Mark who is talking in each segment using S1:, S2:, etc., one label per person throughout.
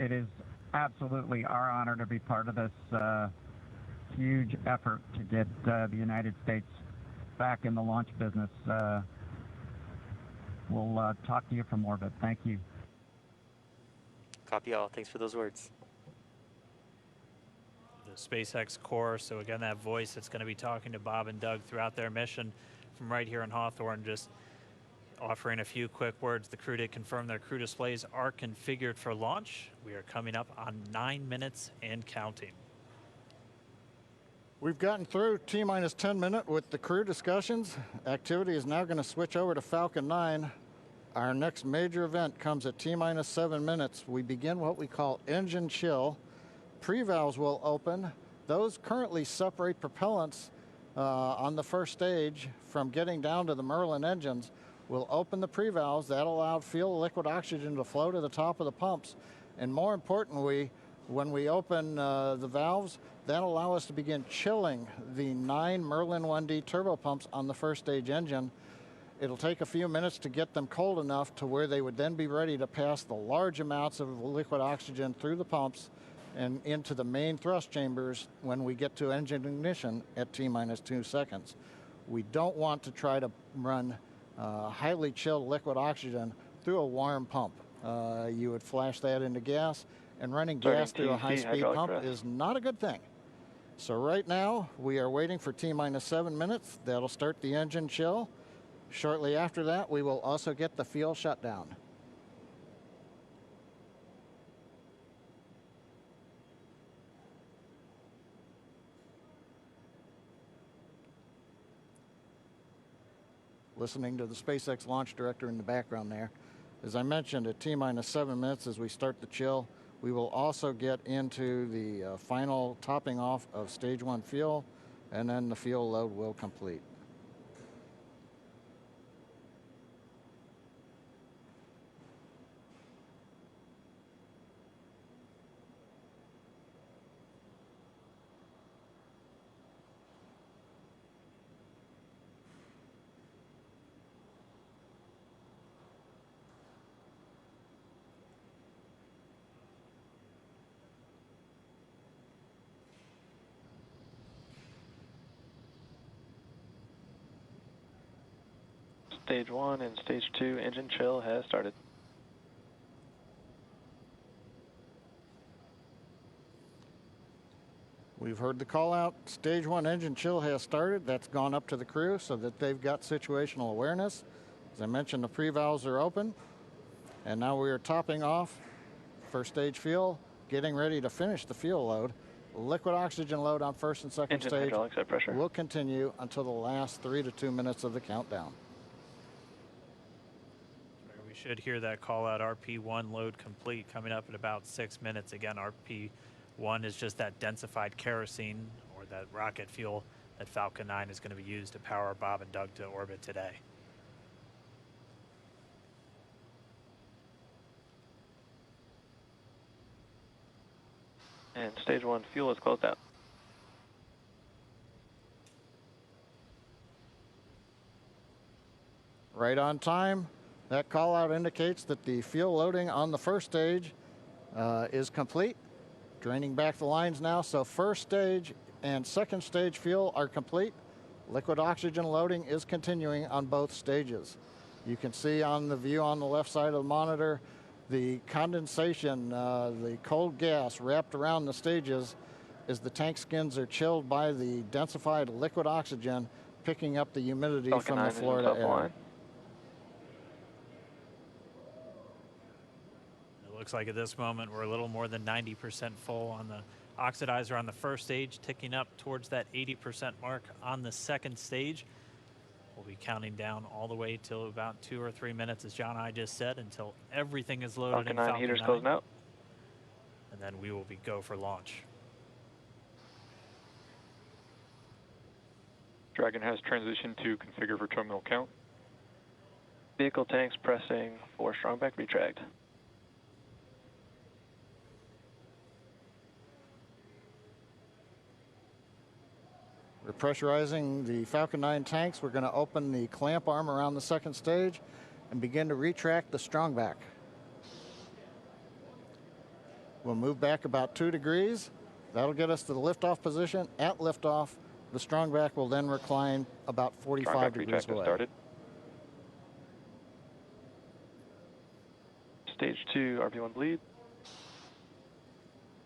S1: it is absolutely our honor to be part of this huge effort to get the United States back in the launch business. We'll talk to you for more, but thank you.
S2: Copy all. Thanks for those words.
S3: The SpaceX core, so again, that voice that's going to be talking to Bob and Doug throughout their mission from right here in Hawthorne, just offering a few quick words. The crew did confirm their crew displays are configured for launch. We are coming up on 9 minutes and counting.
S4: We've gotten through T-minus 10 minute with the crew discussions. Activity is now going to switch over to Falcon 9. Our next major event comes at T-minus 7 minutes. We begin what we call engine chill. Pre-valves will open. Those currently separate propellants on the first stage from getting down to the Merlin engines. We'll open the pre-valves. That allowed fuel liquid oxygen to flow to the top of the pumps. And more importantly, when we open the valves, that allow us to begin chilling the 9 Merlin 1D turbo pumps on the first stage engine. It'll take a few minutes to get them cold enough to where they would then be ready to pass the large amounts of liquid oxygen through the pumps and into the main thrust chambers when we get to engine ignition at T-minus 2 seconds. We don't want to try to run highly chilled liquid oxygen through a warm pump. You would flash that into gas, and running gas through a high-speed pump is not a good thing. So right now, we are waiting for T-minus 7 minutes. That'll start the engine chill. Shortly after that, we will also get the fuel shutdown. Listening to the SpaceX launch director in the background there. As I mentioned, at T-minus 7 minutes as we start the chill, we will also get into the final topping off of stage 1 fuel, and then the fuel load will complete.
S5: Stage 1 and Stage 2 engine chill has started.
S4: We've heard the call out. Stage 1 engine chill has started. That's gone up to the crew so that they've got situational awareness. As I mentioned, the pre-valves are open. And now we are topping off first stage fuel, getting ready to finish the fuel load. Liquid oxygen load on first and second
S5: engine
S4: stage
S5: hydraulics at pressure
S4: will continue until the last 3 to 2 minutes of the countdown.
S3: We should hear that call out, RP1 load complete, coming up at about 6 minutes. Again, RP1 is just that densified kerosene or that rocket fuel that Falcon 9 is going to be used to power Bob and Doug to orbit today.
S5: And Stage 1 fuel is closed out.
S4: Right on time. That call out indicates that the fuel loading on the first stage is complete. Draining back the lines now, so first stage and second stage fuel are complete. Liquid oxygen loading is continuing on both stages. You can see on the view on the left side of the monitor, the condensation, the cold gas wrapped around the stages as the tank skins are chilled by the densified liquid oxygen, picking up the humidity from the Florida air.
S3: Looks like at this moment we're a little more than 90% full on the oxidizer on the first stage, ticking up towards that 80% mark on the second stage. We'll be counting down all the way till about 2 or 3 minutes, as John and I just said, until everything is loaded in Falcon 9.
S5: Heaters closing out.
S3: And then we will be go for launch.
S6: Dragon has transitioned to configure for terminal count.
S5: Vehicle tanks pressing for strong back retract.
S4: We're pressurizing the Falcon 9 tanks. We're going to open the clamp arm around the second stage and begin to retract the strongback. We'll move back about 2 degrees. That'll get us to the liftoff position. At liftoff, the strong back will then recline about 45
S6: Strong back
S4: degrees
S6: retract has
S4: away.
S6: started.
S5: Stage 2, RP1 bleed.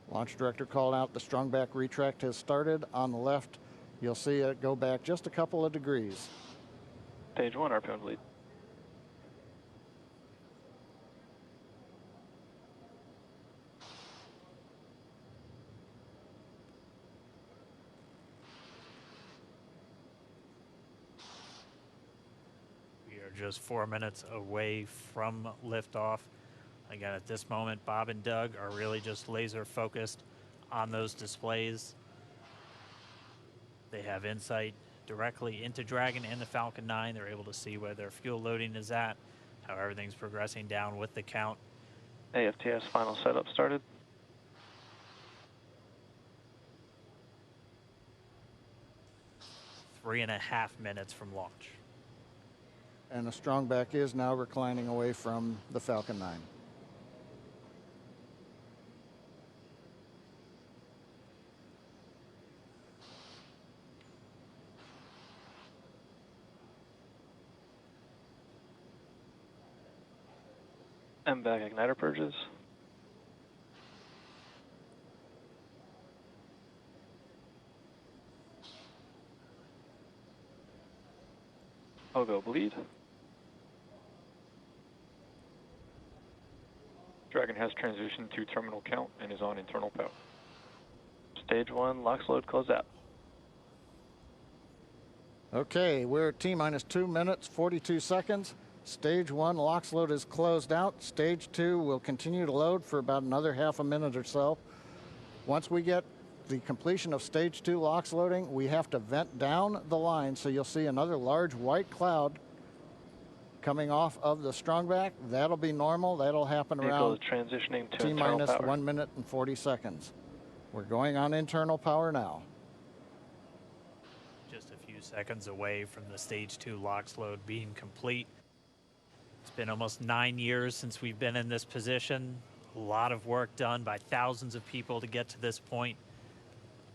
S4: Launch director called out the strong back retract has started. On the left, you'll see it go back just a couple of degrees.
S5: Stage 1, RP1 bleed.
S3: We are just 4 minutes away from liftoff. Again, at this moment, Bob and Doug are really just laser focused on those displays. They have insight directly into Dragon and the Falcon 9. They're able to see where their fuel loading is at, how everything's progressing down with the count.
S5: AFTS final setup started.
S3: Three and a half minutes from launch.
S4: And the strong back is now reclining away from the Falcon 9.
S5: MVAC igniter purges. Pogo bleed.
S6: Dragon has transitioned to terminal count and is on internal power.
S5: Stage 1, LOX load closed out.
S4: Okay, we're at T-minus 2 minutes, 42 seconds. Stage 1 LOX load is closed out. Stage 2 will continue to load for about another half a minute or so. Once we get the completion of Stage 2 LOX loading, we have to vent down the line, so you'll see another large white cloud coming off of the strong back. That'll be normal. That'll happen
S5: Vehicle
S4: around
S5: is transitioning to internal
S4: T-minus
S5: power.
S4: 1 minute and 40 seconds. We're going on internal power now.
S3: Just a few seconds away from the Stage 2 LOX load being complete. It's been almost 9 years since we've been in this position. A lot of work done by thousands of people to get to this point.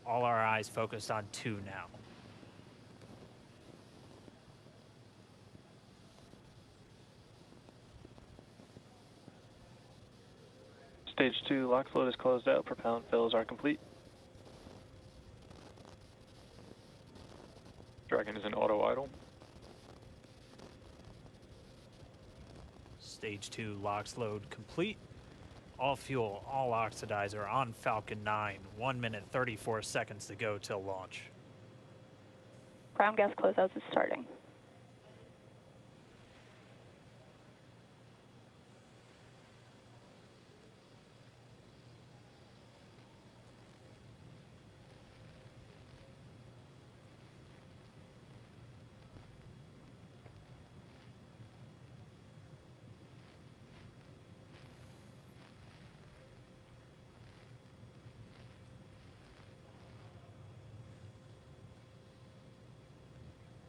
S3: All our eyes focused on 2 now.
S5: Stage 2 LOX load is closed out. Propellant fills are complete.
S6: Dragon is in auto idle.
S3: Stage 2 LOX load complete. All fuel, all oxidizer on Falcon 9. 1 minute, 34 seconds to go till launch.
S2: Ground gas closeouts is starting.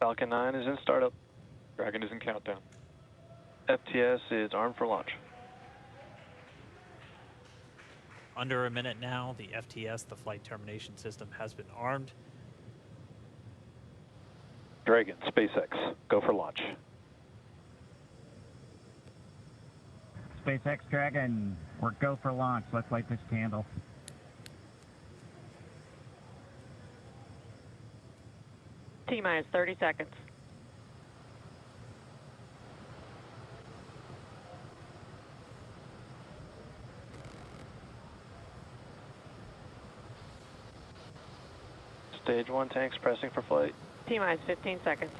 S5: Falcon 9 is in startup.
S6: Dragon is in countdown.
S5: FTS is armed for launch.
S3: Under a minute now, the FTS, the flight termination system, has been armed.
S7: Dragon, SpaceX, go for launch.
S1: SpaceX Dragon, we're go for launch. Let's light this candle.
S8: T-minus 30 seconds.
S5: Stage 1 tanks pressing for flight.
S8: T-minus 15 seconds.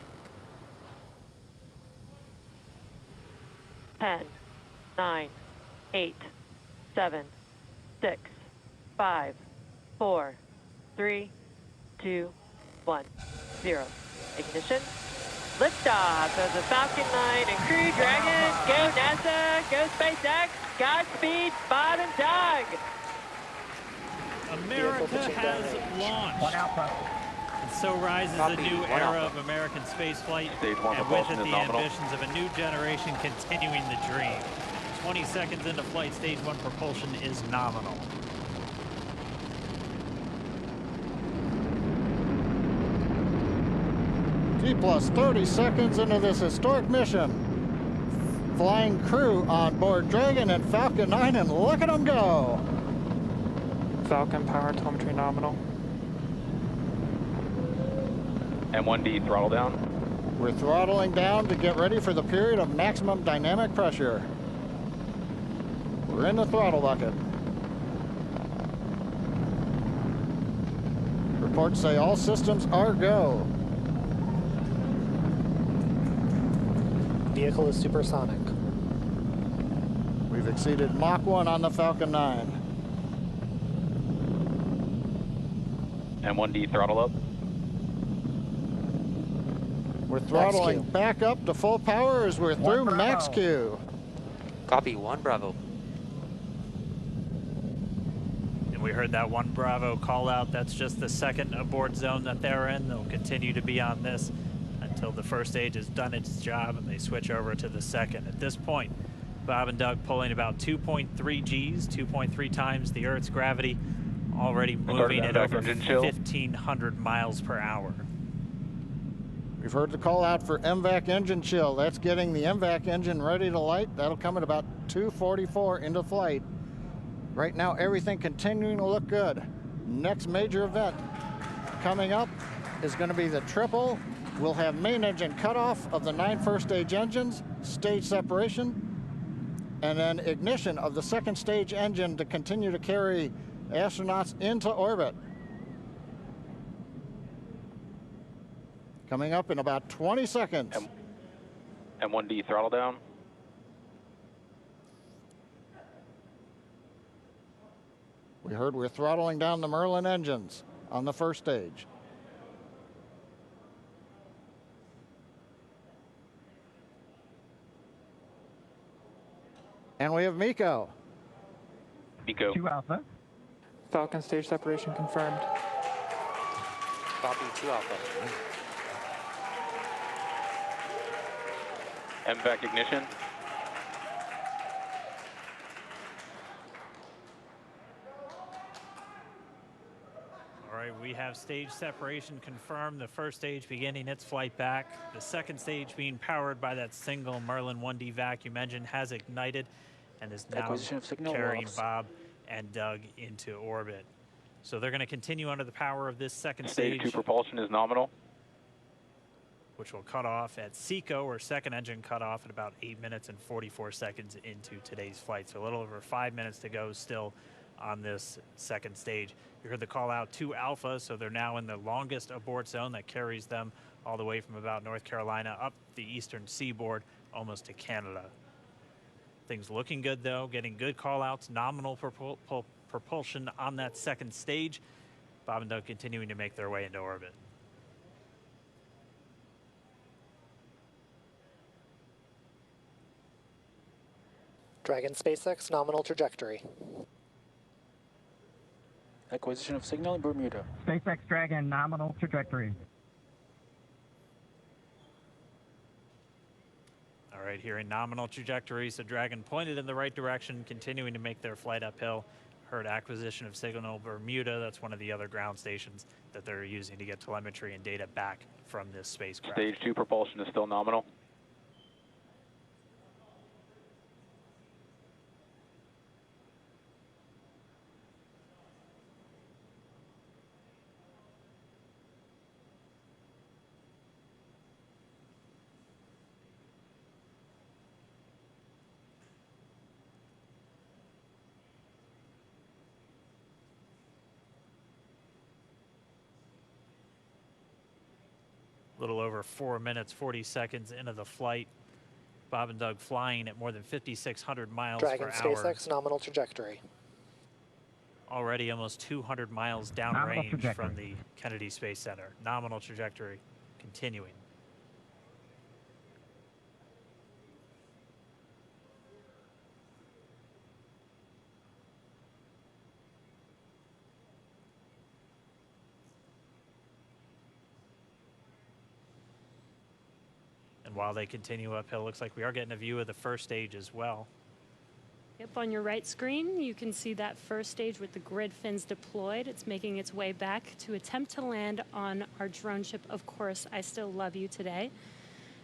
S8: 10, 9, 8, 7, 6, 5, 4, 3, 2, 1, 0. Ignition. Liftoff of the Falcon 9 and Crew Dragon. Go NASA, go SpaceX. Godspeed, Bob and Doug.
S3: America has launched.
S1: One Alpha.
S3: And so rises a new era of American spaceflight,
S6: Stage 1
S3: and with
S6: propulsion
S3: it
S6: is
S3: the
S6: nominal.
S3: ambitions of a new generation continuing the dream. 20 seconds into flight, Stage 1 propulsion is nominal.
S4: T plus 30 seconds into this historic mission. Flying crew on board Dragon and Falcon 9, and look at them go.
S9: Falcon power telemetry nominal.
S7: M1D throttle down.
S4: We're throttling down to get ready for the period of maximum dynamic pressure. We're in the throttle bucket. Reports say all systems are go.
S10: Vehicle is supersonic.
S4: We've exceeded Mach 1 on the Falcon 9.
S7: M1D throttle up.
S4: We're throttling back up to full power as we're through max Q.
S11: Copy, 1 Bravo.
S3: And we heard that 1 Bravo call out. That's just the second abort zone that they're in. They'll continue to be on this until the first stage has done its job and they switch over to the second. At this point, Bob and Doug pulling about 2.3 Gs, 2.3 times the Earth's gravity, already moving at over 1,500 miles per hour.
S4: We've heard the call out for MVAC engine chill. That's getting the MVAC engine ready to light. That'll come at about 2:44 into flight. Right now, everything continuing to look good. Next major event coming up is going to be the triple. We'll have main engine cutoff of the 9 first stage engines, stage separation, and then ignition of the second stage engine to continue to carry astronauts into orbit. Coming up in about 20 seconds.
S7: M1D throttle down.
S4: We heard we're throttling down the Merlin engines on the first stage. And we have MECO.
S7: MECO.
S1: 2 Alpha.
S9: Falcon stage separation confirmed.
S11: Copy, 2 Alpha.
S7: MVAC ignition.
S3: All right, we have stage separation confirmed. The first stage beginning its flight back. The second stage being powered by that single Merlin 1D vacuum engine has ignited and is now carrying Bob and Doug into orbit. So they're going to continue under the power of this second stage.
S7: Stage 2 propulsion is nominal.
S3: Which will cut off at SECO, or second engine cut off, at about 8 minutes and 44 seconds into today's flight. So a little over 5 minutes to go still on this second stage. You heard the call out 2 Alpha, so they're now in the longest abort zone that carries them all the way from about North Carolina up the eastern seaboard almost to Canada. Things looking good though, getting good call outs, nominal propulsion on that second stage. Bob and Doug continuing to make their way into orbit.
S10: Dragon SpaceX nominal trajectory.
S12: Acquisition of signal in Bermuda.
S1: SpaceX Dragon nominal trajectory.
S3: All right, here in nominal trajectory, so Dragon pointed in the right direction, continuing to make their flight uphill. Heard acquisition of signal Bermuda. That's one of the other ground stations that they're using to get telemetry and data back from this spacecraft.
S7: Stage 2 propulsion is still nominal.
S3: Little over 4 minutes, 40 seconds into the flight. Bob and Doug flying at more than 5,600 miles
S10: Dragon
S3: per hour.
S10: SpaceX nominal trajectory.
S3: Already almost 200 miles downrange from the Kennedy Space Center. Nominal trajectory continuing. While they continue uphill, looks like we are getting a view of the first stage as well.
S13: Up on your right screen, you can see that first stage with the grid fins deployed. It's making its way back to attempt to land on our drone ship, Of Course I Still Love You, today.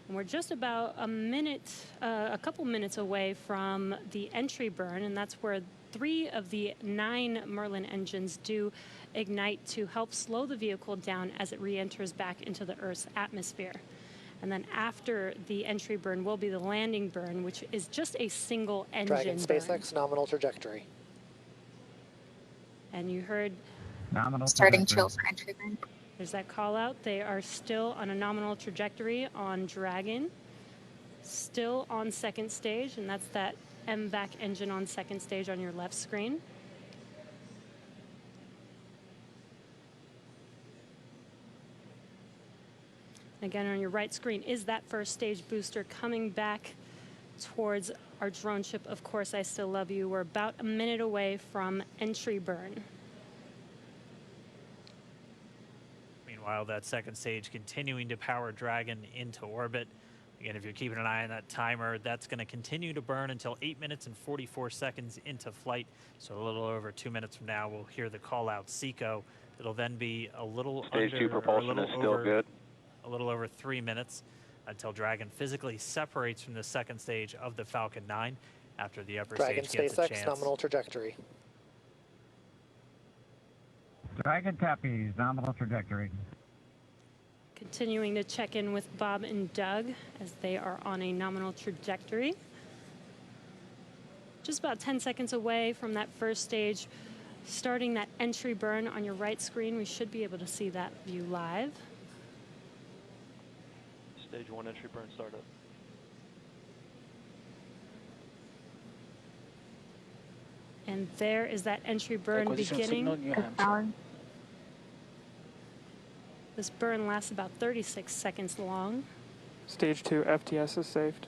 S13: And we're just about a couple minutes away from the entry burn, and that's where 3 of the 9 Merlin engines do ignite to help slow the vehicle down as it re-enters back into the Earth's atmosphere. And then after the entry burn will be the landing burn, which is just a single engine
S10: Dragon
S13: burn.
S10: SpaceX nominal trajectory.
S13: And you heard
S1: Nominal
S2: Starting
S1: trajectory.
S2: chill for entry burn.
S13: there's that call out. They are still on a nominal trajectory on Dragon, still on second stage, and that's that MVAC engine on second stage on your left screen. Again, on your right screen is that first stage booster coming back towards our drone ship, Of Course I Still Love You. We're about a minute away from entry burn.
S3: Meanwhile, that second stage continuing to power Dragon into orbit. Again, if you're keeping an eye on that timer, that's going to continue to burn until 8 minutes and 44 seconds into flight. So a little over 2 minutes from now, we'll hear the call out SECO. It'll then be a little
S7: Stage 2 propulsion is still good.
S3: A little over 3 minutes until Dragon physically separates from the second stage of the Falcon 9 after the upper
S10: Dragon
S3: stage gets a
S10: SpaceX
S3: chance.
S10: nominal trajectory.
S1: Dragon copies, nominal trajectory.
S13: Continuing to check in with Bob and Doug as they are on a nominal trajectory. Just about 10 seconds away from that first stage, starting that entry burn on your right screen. We should be able to see that view live.
S5: Stage 1 entry burn startup.
S13: And there is that entry burn
S12: Acquisition of signal,
S13: beginning.
S12: New Hampshire.
S13: This burn lasts about 36 seconds long.
S9: Stage 2 FTS is saved.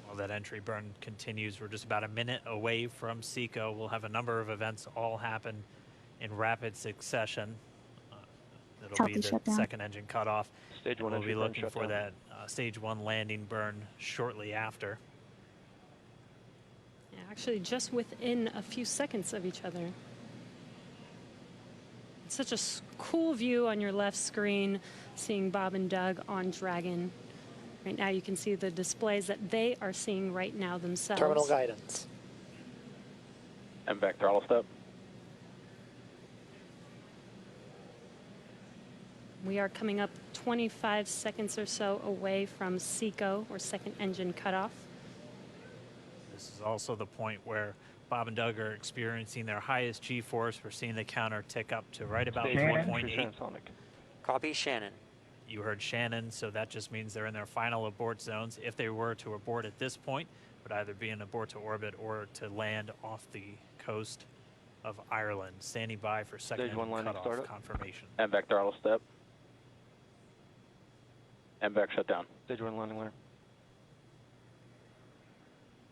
S3: While that entry burn continues, we're just about a minute away from SECO. We'll have a number of events all happen in rapid succession. It'll be the second engine cutoff.
S5: Stage 1
S3: We'll
S5: entry
S3: be
S5: burn
S3: looking
S5: shut
S3: for
S5: down.
S3: that stage 1 landing burn shortly after.
S13: Yeah, actually, just within a few seconds of each other. It's such a cool view on your left screen, seeing Bob and Doug on Dragon. Right now, you can see the displays that they are seeing right now themselves.
S10: Terminal guidance.
S7: MVAC throttle step.
S13: We are coming up 25 seconds or so away from SECO, or second engine cutoff.
S3: This is also the point where Bob and Doug are experiencing their highest G-force. We're seeing the counter tick up to right about
S5: Stage 1
S3: 1.8.
S5: entry transonic.
S11: Copy Shannon.
S3: You heard Shannon, so that just means they're in their final abort zones. If they were to abort at this point, it would either be an abort to orbit or to land off the coast of Ireland. Standing by for second
S5: Stage 1
S3: engine
S5: landing
S3: cutoff
S5: startup.
S3: confirmation.
S7: MVAC throttle step. MVAC shutdown.
S5: Stage 1 landing layer.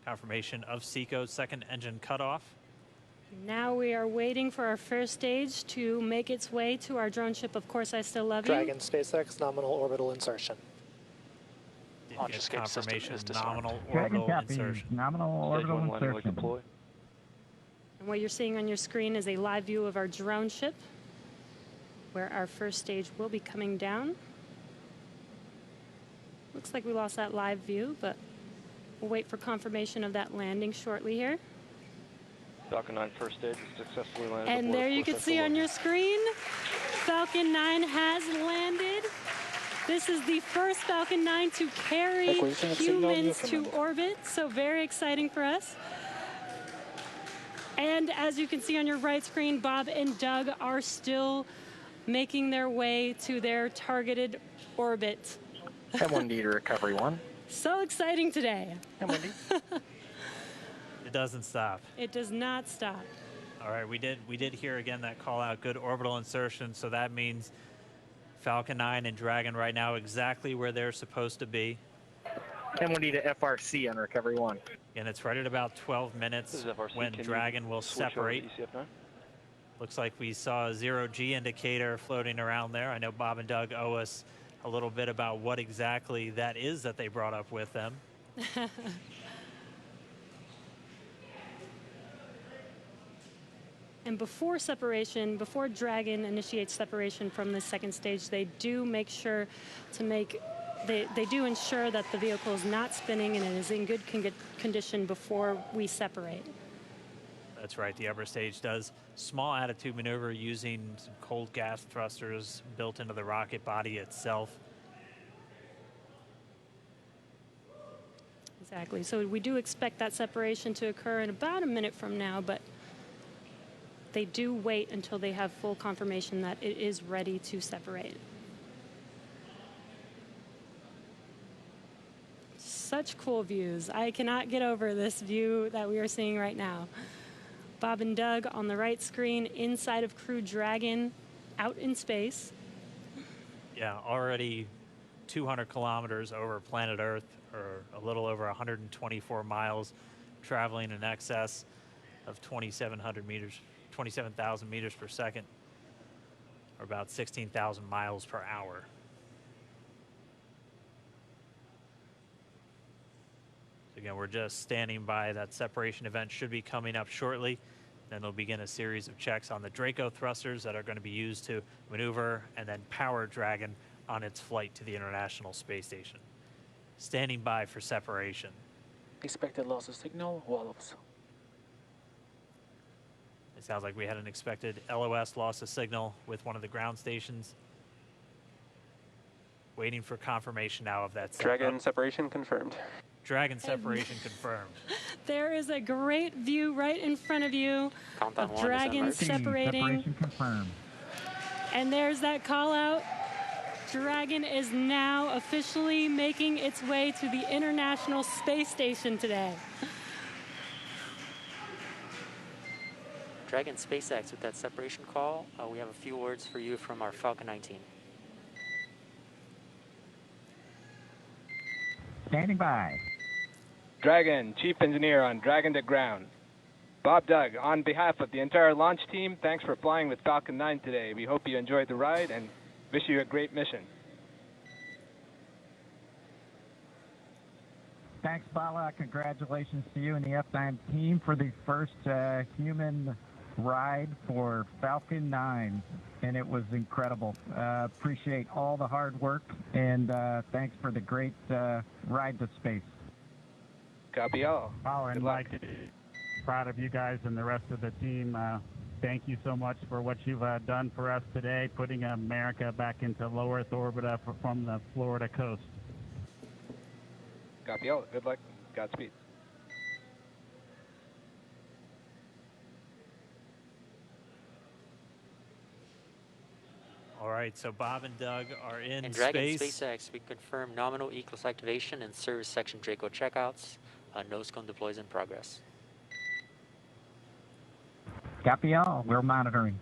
S3: Confirmation of SECO's second engine cutoff.
S13: Now we are waiting for our first stage to make its way to our drone ship, Of Course I Still Love You.
S10: Dragon SpaceX nominal orbital insertion.
S3: Did
S12: Launch
S3: get
S12: escape system
S3: confirmation
S12: is disarmed.
S3: nominal
S1: Dragon
S3: orbital
S1: copies,
S3: insertion.
S1: nominal
S5: Stage
S1: orbital
S5: 1 landing leg
S1: insertion.
S5: deploy.
S13: And what you're seeing on your screen is a live view of our drone ship, where our first stage will be coming down. Looks like we lost that live view, but we'll wait for confirmation of that landing shortly here.
S5: Falcon 9 first stage is successfully landed.
S13: And
S5: aboard
S13: there you
S5: Of Course
S13: can
S5: I Still
S13: see
S5: Love
S13: on
S5: You.
S13: your screen, Falcon 9 has landed. This is the first Falcon 9 to carry
S12: Acquisition of signal,
S13: humans to
S12: Newfoundland.
S13: orbit, so very exciting for us. And as you can see on your right screen, Bob and Doug are still making their way to their targeted orbit.
S12: M1D to recovery 1.
S13: So exciting today.
S12: M1D.
S3: It doesn't stop.
S13: It does not stop.
S3: All right, we did hear again that call out, good orbital insertion, so that means Falcon 9 and Dragon right now exactly where they're supposed to be.
S12: M1D to FRC on recovery 1.
S3: And it's right at about 12 minutes
S5: This is FRC.
S3: when
S5: Can you
S3: Dragon will
S5: switch over to
S3: separate.
S5: ECF9?
S3: Looks like we saw a 0G indicator floating around there. I know Bob and Doug owe us a little bit about what exactly that is that they brought up with them.
S13: And before separation, before Dragon initiates separation from the second stage, they do make sure to they do ensure that the vehicle is not spinning and it is in good condition before we separate.
S3: That's right. The upper stage does small attitude maneuver using some cold gas thrusters built into the rocket body itself.
S13: Exactly. So we do expect that separation to occur in about a minute from now, but they do wait until they have full confirmation that it is ready to separate. Such cool views. I cannot get over this view that we are seeing right now. Bob and Doug on the right screen, inside of Crew Dragon, out in space.
S3: Yeah, already 200 kilometers over planet Earth, or a little over 124 miles, traveling in excess of 2,700 meters, 27,000 meters per second, or about 16,000 miles per hour. So again, we're just standing by. That separation event should be coming up shortly. Then they'll begin a series of checks on the Draco thrusters that are going to be used to maneuver and then power Dragon on its flight to the International Space Station. Standing by for separation.
S5: Expected loss of signal, wallows.
S3: It sounds like we had an expected LOS loss of signal with one of the ground stations. Waiting for confirmation now of that.
S5: Dragon separation confirmed.
S3: Dragon separation confirmed.
S13: There is a great view right in front of you
S11: Countdown
S13: of Dragon separating.
S1: Separation confirmed.
S13: And there's that call out. Dragon is now officially making its way to the International Space Station today.
S11: Dragon SpaceX with that separation call. We have a few words for you from our Falcon 19.
S1: Standing by.
S14: Dragon, Chief Engineer on Dragon to Ground. Bob Doug, on behalf of the entire launch team, thanks for flying with Falcon 9 today. We hope you enjoyed the ride and wish you a great mission.
S1: Thanks, Bala. Congratulations to you and the F9 team for the first human ride for Falcon 9, and it was incredible. Appreciate all the hard work, and thanks for the great ride to space.
S14: Copy all.
S15: Oh, and Mike, proud of you guys and the rest of the team. Thank you so much for what you've done for us today, putting America back into low Earth orbit from the Florida coast.
S14: Copy all. Good luck. Godspeed.
S3: All right, so Bob and Doug are in
S11: And Dragon
S3: space.
S11: SpaceX, we confirm nominal E-Class activation and service section Draco checkouts. Nose cone deploys in progress.
S1: Copy all. We're monitoring.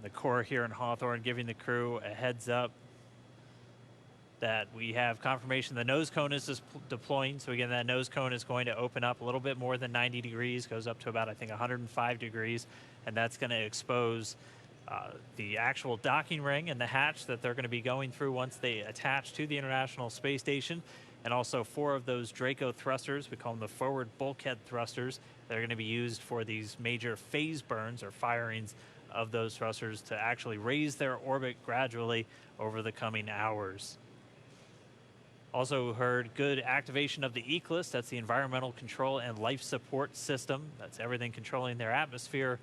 S3: The Corps here in Hawthorne giving the crew a heads up that we have confirmation the nose cone is deploying. So again, that nose cone is going to open up a little bit more than 90 degrees, goes up to about, I think, 105 degrees, and that's going to expose the actual docking ring and the hatch that they're going to be going through once they attach to the International Space Station. And also 4 of those Draco thrusters, we call them the forward bulkhead thrusters, that are going to be used for these major phase burns or firings of those thrusters to actually raise their orbit gradually over the coming hours. Also heard good activation of the ECLSS, that's the Environmental Control and Life Support System. That's everything controlling their atmosphere,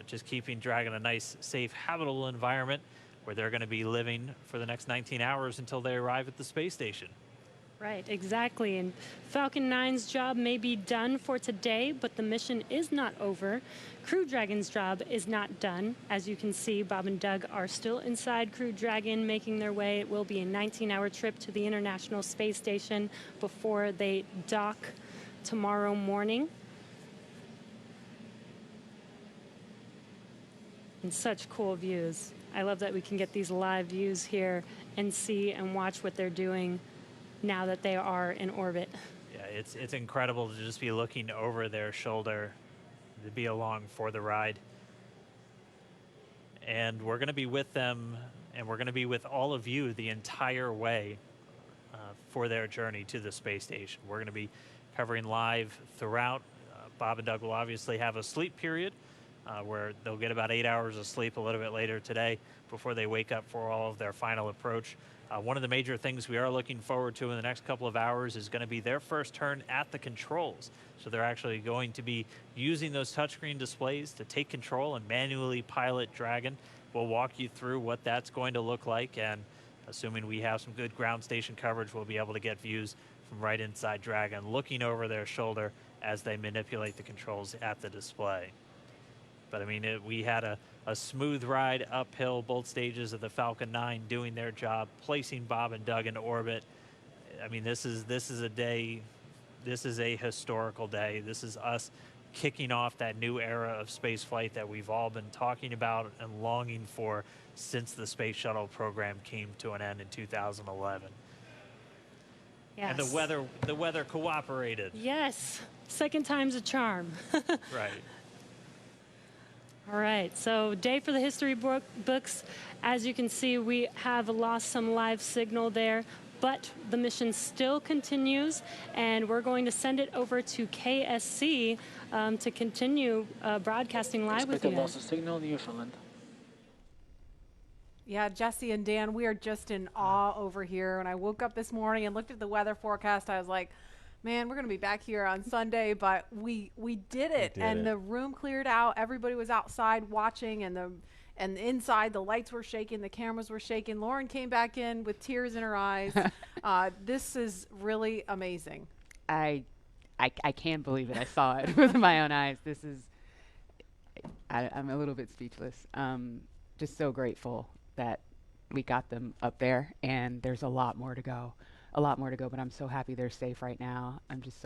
S3: just keeping Dragon a nice, safe, habitable environment where they're going to be living for the next 19 hours until they arrive at the space station.
S13: Right, exactly. And Falcon 9's job may be done for today, but the mission is not over. Crew Dragon's job is not done. As you can see, Bob and Doug are still inside Crew Dragon, making their way. It will be a 19-hour trip to the International Space Station before they dock tomorrow morning. And such cool views. I love that we can get these live views here and see and watch what they're doing now that they are in orbit.
S3: Yeah, it's incredible to just be looking over their shoulder. to be along for the ride. And we're going to be with them, and we're going to be with all of you the entire way for their journey to the space station. We're going to be covering live throughout. Bob and Doug will obviously have a sleep period where they'll get about 8 hours of sleep a little bit later today before they wake up for all of their final approach. One of the major things we are looking forward to in the next couple of hours is going to be their first turn at the controls. So they're actually going to be using those touchscreen displays to take control and manually pilot Dragon. We'll walk you through what that's going to look like, and assuming we have some good ground station coverage, we'll be able to get views from right inside Dragon, looking over their shoulder as they manipulate the controls at the display. But I mean, we had a smooth ride uphill, both stages of the Falcon 9 doing their job, placing Bob and Doug into orbit. I mean, this is a day, this is a historical day. This is us kicking off that new era of space flight that we've all been talking about and longing for since the Space Shuttle program came to an end in 2011.
S13: Yes.
S3: And the weather cooperated.
S13: Yes, second time's a charm.
S3: Right.
S13: All right, so day for the history books. As you can see, we have lost some live signal there, but the mission still continues, and we're going to send it over to KSC to continue broadcasting live with you guys.
S12: Loss of signal, Newfoundland.
S16: Yeah, Jesse and Dan, we are just in awe over here. When I woke up this morning and looked at the weather forecast, I was like, man, we're going to be back here on Sunday, but we did it. The room cleared out. Everybody was outside watching, and inside the lights were shaking, the cameras were shaking. Lauren came back in with tears in her eyes. This is really amazing.
S17: I can't believe it. I saw it with my own eyes. This is, I'm a little bit speechless. Just so grateful that we got them up there, and there's a lot more to go, but I'm so happy they're safe right now. I'm just so